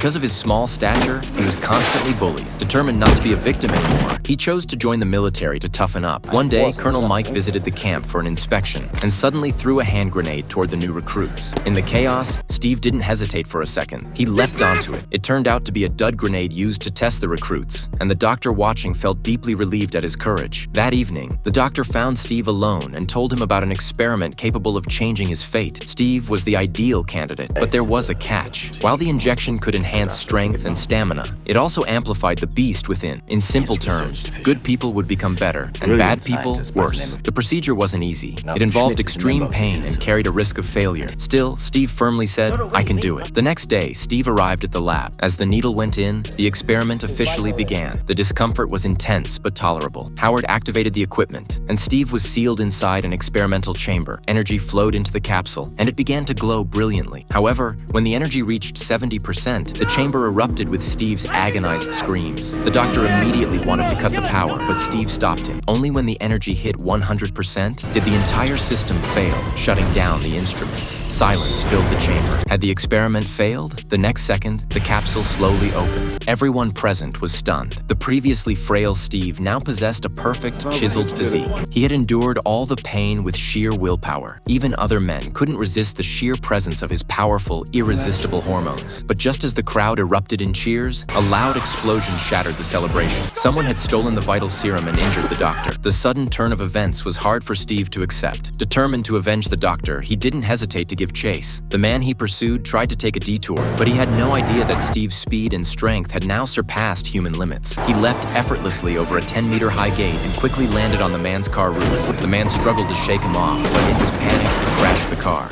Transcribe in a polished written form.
Because of his small stature, he was constantly bullied. Determined not to be a victim anymore, he chose to join the military to toughen up. One day, Colonel Mike visited the camp for an inspection and suddenly threw a hand grenade toward the new recruits. In the chaos, Steve didn't hesitate for a second. He leapt onto it. It turned out to be a dud grenade used to test the recruits, and the doctor watching felt deeply relieved at his courage. That evening, the doctor found Steve alone and told him about an experiment capable of changing his fate. Steve was the ideal candidate, but there was a catch. While the injection could enhance strength and stamina, it also amplified the beast within. In simple terms, good people would become better, and bad people worse. The procedure wasn't easy. It involved extreme pain and carried a risk of failure. Still, Steve firmly said, "I can do it." The next day, Steve arrived at the lab. As the needle went in, the experiment officially began. The discomfort was intense but tolerable. Howard activated the equipment, and Steve was sealed inside an experimental chamber. Energy flowed into the capsule, and it began to glow brilliantly. However, when the energy reached 70%, the chamber erupted with Steve's agonized screams. The doctor immediately wanted to cut the power, but Steve stopped him. Only when the energy hit 100% did the entire system fail, shutting down the instruments. Silence filled the chamber. Had the experiment failed? The next second, the capsule slowly opened. Everyone present was stunned. The previously frail Steve now possessed a perfect, chiseled physique. He had endured all the pain with sheer willpower. Even other men couldn't resist the sheer presence of his powerful, irresistible hormones. But just as the crowd erupted in cheers, a loud explosion shattered the celebration. Someone had stolen the vital serum and injured the doctor. The sudden turn of events was hard for Steve to accept. Determined to avenge the doctor, he didn't hesitate to give chase. The man he pursued tried to take a detour, but he had no idea that Steve's speed and strength had now surpassed human limits. He leapt effortlessly over a 10-meter-high gate and quickly landed on the man's car roof. The man struggled to shake him off, but in his panic, he crashed the car.